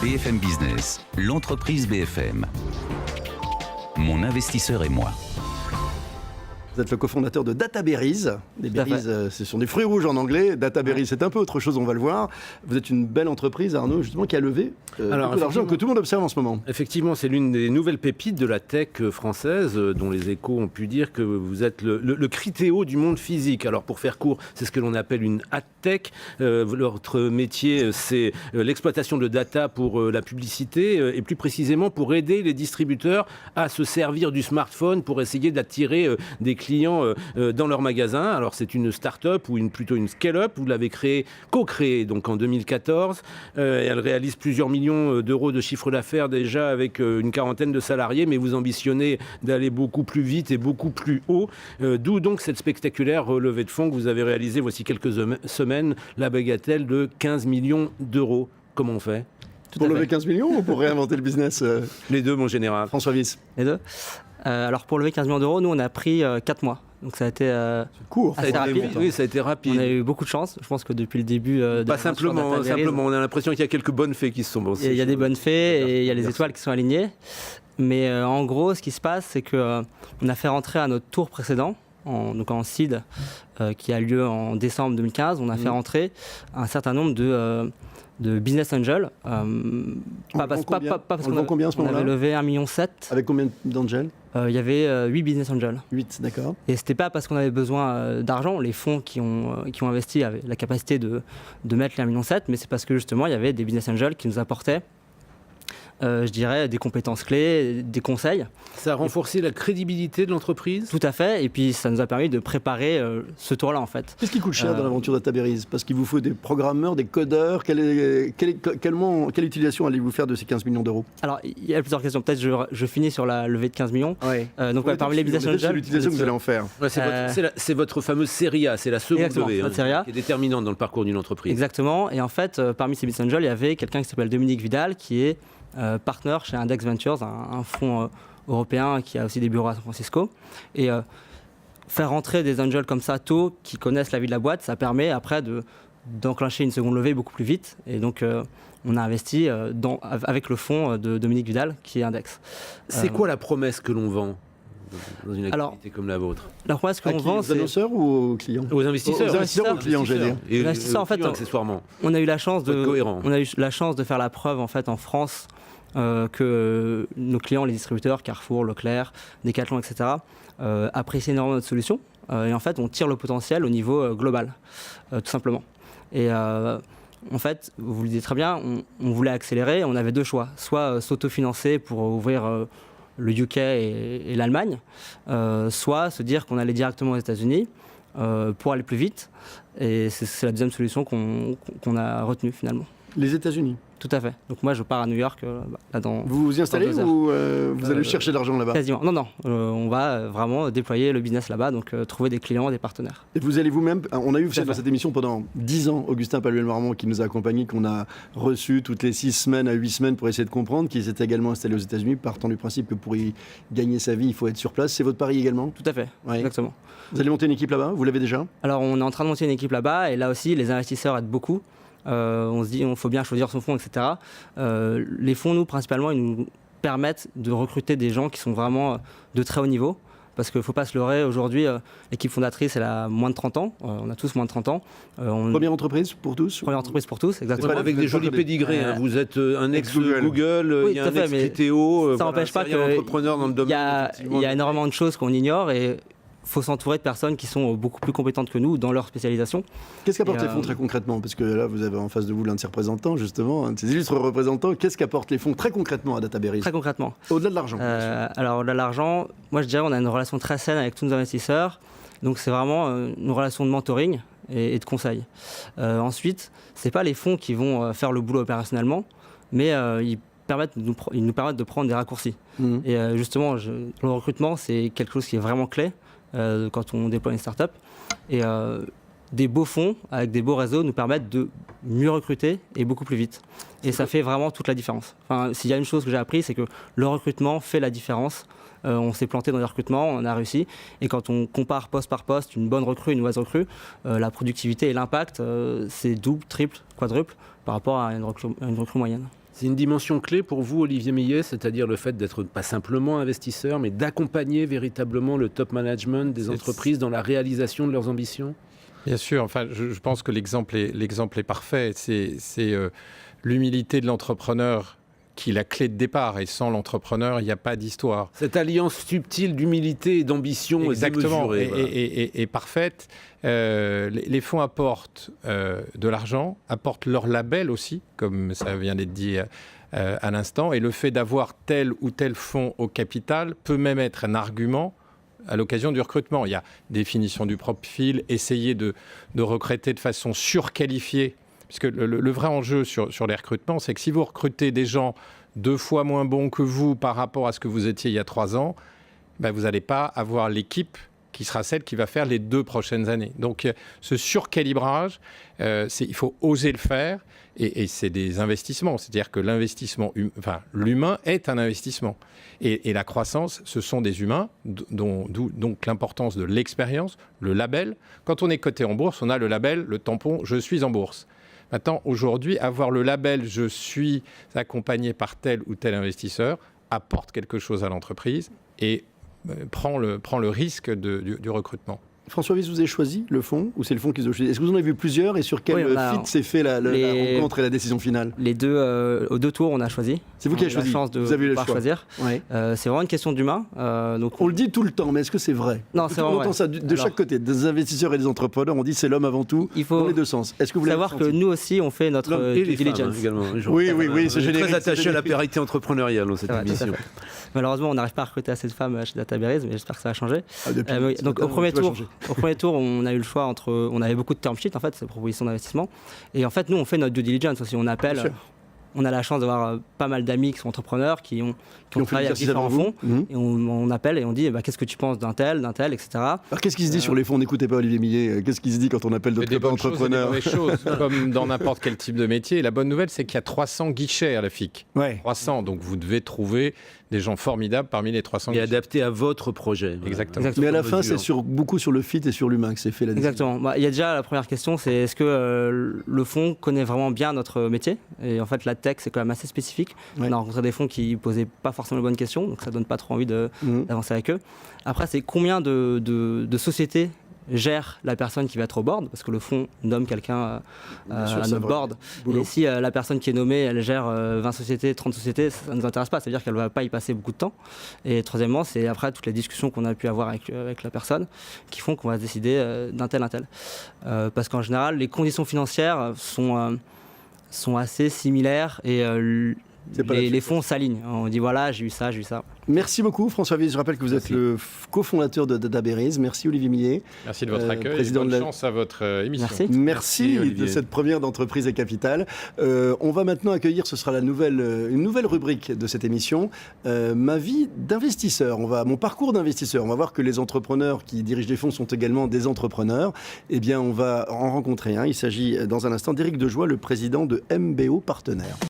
BFM Business, l'entreprise BFM. Mon investisseur et moi. Vous êtes le cofondateur de Databerries. Des berries, ce sont des fruits rouges en anglais. Databerries, c'est un peu autre chose, on va le voir. Vous êtes une belle entreprise, Arnaud, justement, qui a levé beaucoup d'argent que tout le monde observe en ce moment. Effectivement, c'est l'une des nouvelles pépites de la tech française, dont les échos ont pu dire que vous êtes le Criteo du monde physique. Alors, pour faire court, c'est ce que l'on appelle une ad tech. Votre métier, c'est l'exploitation de data pour la publicité, et plus précisément pour aider les distributeurs à se servir du smartphone pour essayer d'attirer des clients dans leur magasin. Alors c'est une start-up ou plutôt une scale-up. Vous l'avez co-créée donc en 2014. Elle réalise plusieurs millions d'euros de chiffre d'affaires déjà avec une quarantaine de salariés, mais vous ambitionnez d'aller beaucoup plus vite et beaucoup plus haut. D'où donc cette spectaculaire levée de fonds que vous avez réalisée voici quelques semaines, la bagatelle de 15 millions d'euros. Comment on fait ? Pour lever 15 millions ou pour réinventer le business Les deux, mon général. François Wyss. Les deux. Alors pour lever 15 millions d'euros, nous on a pris 4 mois. Donc ça a été court. assez rapide. Oui, ça a été rapide. On a eu beaucoup de chance. Je pense que depuis le début Pas simplement, on a l'impression qu'il y a quelques bonnes fées qui se sont passées. Il y a des bonnes fées et il y a les étoiles qui sont alignées. Mais en gros, ce qui se passe, c'est qu'on a fait rentrer à notre tour précédent, donc en seed, qui a lieu en décembre 2015, on a fait rentrer un certain nombre de business angels. Pas parce qu'on avait levé 1,7 million. Avec combien d'angels ? Il y avait 8 business angels. 8, d'accord. Et c'était pas parce qu'on avait besoin d'argent, les fonds qui ont investi avaient la capacité de mettre les 1,7 million, mais c'est parce que justement il y avait des business angels qui nous apportaient je dirais des compétences clés, des conseils. Ça a renforcé la crédibilité de l'entreprise ? Tout à fait, et puis ça nous a permis de préparer ce tour-là en fait. Qu'est-ce qui coûte cher dans l'aventure Databerries ? Parce qu'il vous faut des programmeurs, des codeurs. Quelle utilisation allez-vous faire de ces 15 millions d'euros ? Alors il y a plusieurs questions, peut-être je finis sur la levée de 15 millions. Ouais. Parmi les business angels, c'est l'utilisation que vous allez en faire. Ouais, c'est votre fameuse série A, c'est la seconde levée qui est déterminante dans le parcours d'une entreprise. Exactement, et en fait parmi ces business angels, il y avait quelqu'un qui s'appelle Dominique Vidal qui est partner chez Index Ventures, un fonds européen qui a aussi des bureaux à San Francisco. Et faire rentrer des angels comme ça tôt, qui connaissent la vie de la boîte, ça permet après d'enclencher une seconde levée beaucoup plus vite. Et donc on a investi avec le fonds de Dominique Vidal, qui est Index. C'est quoi la promesse que l'on vend dans une activité comme la vôtre ? La promesse que l'on vend, c'est aux annonceurs ou aux clients ? Aux investisseurs. Aux investisseurs ou aux clients, j'allais dire. Et les investisseurs, en fait, accessoirement. On a eu la chance de faire la preuve en fait en France que nos clients, les distributeurs, Carrefour, Leclerc, Decathlon, etc., apprécient énormément notre solution. Et en fait, on tire le potentiel au niveau global, tout simplement. Et en fait, vous le dites très bien, on voulait accélérer. On avait deux choix. Soit s'autofinancer pour ouvrir le UK et l'Allemagne, soit se dire qu'on allait directement aux États-Unis pour aller plus vite. Et c'est la deuxième solution qu'on a retenue finalement. Les États-Unis ? Tout à fait. Donc moi, je pars à New York. Vous vous y installez ou vous allez chercher de l'argent là-bas ? Quasiment. Non. On va vraiment déployer le business là-bas, donc trouver des clients, des partenaires. Et vous allez vous-même... On a eu dans cette émission pendant 10 ans Augustin Paluel-Marmont qui nous a accompagnés, qu'on a reçu toutes les 6 semaines à 8 semaines pour essayer de comprendre, qui s'est également installé aux États-Unis, partant du principe que pour y gagner sa vie, il faut être sur place. C'est votre pari également ? Tout à fait, ouais. Exactement. Vous allez monter une équipe là-bas ? Vous l'avez déjà ? Alors, on est en train de monter une équipe là-bas, et là aussi, les investisseurs aident beaucoup. On se dit il faut bien choisir son fonds, etc. Les fonds, nous, principalement, ils nous permettent de recruter des gens qui sont vraiment de très haut niveau. Parce qu'il ne faut pas se leurrer, aujourd'hui, l'équipe fondatrice, elle a moins de 30 ans. On a tous moins de 30 ans. Première entreprise pour tous ? Première entreprise pour tous, exactement. Avec des jolis pédigrés. Vous êtes un ex-Google, oui, il y a un ex-Criteo. Ça n'empêche pas qu'il y a énormément de choses qu'on ignore et il faut s'entourer de personnes qui sont beaucoup plus compétentes que nous dans leur spécialisation. Qu'est-ce qu'apportent les fonds très concrètement ? Parce que là, vous avez en face de vous l'un de ses représentants, justement, un de ses illustres représentants. Qu'est-ce qu'apportent les fonds très concrètement à Databerries ? Très concrètement. Au-delà de l'argent. Alors, au-delà de l'argent, moi je dirais qu'on a une relation très saine avec tous nos investisseurs. Donc c'est vraiment une relation de mentoring et de conseil. Ensuite, ce n'est pas les fonds qui vont faire le boulot opérationnellement, mais ils nous permettent de prendre des raccourcis. Et justement, le recrutement, c'est quelque chose qui est vraiment clé quand on déploie une start-up. Et des beaux fonds avec des beaux réseaux nous permettent de mieux recruter et beaucoup plus vite. Et ça fait vraiment toute la différence. Enfin, s'il y a une chose que j'ai appris, c'est que le recrutement fait la différence. On s'est planté dans les recrutements, on a réussi. Et quand on compare poste par poste, une bonne recrue, une mauvaise recrue, la productivité et l'impact, c'est double, triple, quadruple par rapport à une recrue moyenne. C'est une dimension clé pour vous, Olivier Millet, c'est-à-dire le fait d'être pas simplement investisseur, mais d'accompagner véritablement le top management des entreprises dans la réalisation de leurs ambitions ? Bien sûr, enfin, je pense que l'exemple est parfait. C'est l'humilité de l'entrepreneur qui est la clé de départ. Et sans l'entrepreneur, il n'y a pas d'histoire. Cette alliance subtile d'humilité et d'ambition exactement, démesurée. et parfaite. Les fonds apportent de l'argent, apportent leur label aussi, comme ça vient d'être dit à l'instant. Et le fait d'avoir tel ou tel fonds au capital peut même être un argument à l'occasion du recrutement. Il y a définition du profil, essayer de recruter de façon surqualifiée. Parce que le vrai enjeu sur les recrutements, c'est que si vous recrutez des gens 2 fois moins bons que vous par rapport à ce que vous étiez il y a 3 ans, ben vous n'allez pas avoir l'équipe qui sera celle qui va faire les 2 prochaines années. Donc ce surcalibrage, il faut oser le faire et c'est des investissements. C'est-à-dire que l'humain est un investissement. Et la croissance, ce sont des humains, donc l'importance de l'expérience, le label. Quand on est coté en bourse, on a le label, le tampon « je suis en bourse ». Maintenant, aujourd'hui, avoir le label « je suis accompagné par tel ou tel investisseur » apporte quelque chose à l'entreprise et prend le risque du recrutement. François Wyss, vous avez choisi le fonds ou c'est le fonds qui vous a choisi ? Est-ce que vous en avez vu plusieurs et sur quel fit s'est fait la rencontre et la décision finale ? Les aux 2 tours, on a choisi. C'est vous qui avez choisi. On a la chance de vous avez eu le pouvoir choix. choisir. Ouais. C'est vraiment une question d'humain. Donc on le dit tout le temps, mais est-ce que c'est vrai ? Non, c'est vrai. On entend ça de chaque côté, des investisseurs et des entrepreneurs. On dit c'est l'homme avant tout. Il faut dans les deux sens. Est-ce que vous savoir que nous aussi, on fait notre due diligence. Également. Oui, c'est générique. Très attaché à la parité entrepreneuriale dans cette émission. Malheureusement, on n'arrive pas à recruter assez de femmes chez DataBerries, mais j'espère que ça va changer. Donc au premier tour, on a eu le choix on avait beaucoup de term sheets en fait, ces propositions d'investissement. Et en fait, nous, on fait notre due diligence aussi. On appelle. On a la chance d'avoir pas mal d'amis qui sont entrepreneurs, qui ont travaillé avec différents fonds. Et on appelle et on dit qu'est-ce que tu penses d'un tel, etc. Alors qu'est-ce qui se dit sur les fonds ? N'écoutez pas Olivier Millet. Qu'est-ce qui se dit quand on appelle d'autres entrepreneurs ? Des choses, comme dans n'importe quel type de métier. Et la bonne nouvelle, c'est qu'il y a 300 guichets à la FIC. Ouais. 300, donc vous devez trouver des gens formidables parmi les 300 guichets. Et adaptés à votre projet. Exactement. Mais à la fin, c'est beaucoup sur le fit et sur l'humain que c'est fait la décision. Exactement. Il y a déjà la première question, c'est est-ce que le fonds connaît vraiment bien notre métier ? Et en fait, la tech, c'est quand même assez spécifique. Ouais. On a rencontré des fonds qui ne posaient pas forcément les bonnes questions, donc ça ne donne pas trop envie d'avancer avec eux. Après, c'est combien de sociétés gère la personne qui va être au board, parce que le fonds nomme quelqu'un à notre board. Et si la personne qui est nommée, elle gère 20 sociétés, 30 sociétés, ça ne nous intéresse pas. C'est-à-dire qu'elle ne va pas y passer beaucoup de temps. Et troisièmement, c'est après toutes les discussions qu'on a pu avoir avec la personne qui font qu'on va décider d'un tel. Parce qu'en général, les conditions financières sont assez similaires et les fonds s'alignent. On dit voilà, j'ai eu ça. Merci beaucoup François Wyss. Je rappelle que vous êtes le cofondateur de DataBerries. Merci Olivier Millet. Merci de votre accueil et bonne chance à votre émission. Merci de cette première d'entreprise et capital. On va maintenant accueillir, ce sera une nouvelle rubrique de cette émission, ma vie d'investisseur. Mon parcours d'investisseur. On va voir que les entrepreneurs qui dirigent des fonds sont également des entrepreneurs. Eh bien, on va en rencontrer un. Il s'agit dans un instant d'Éric Dejoie, le président de MBO Partenaires.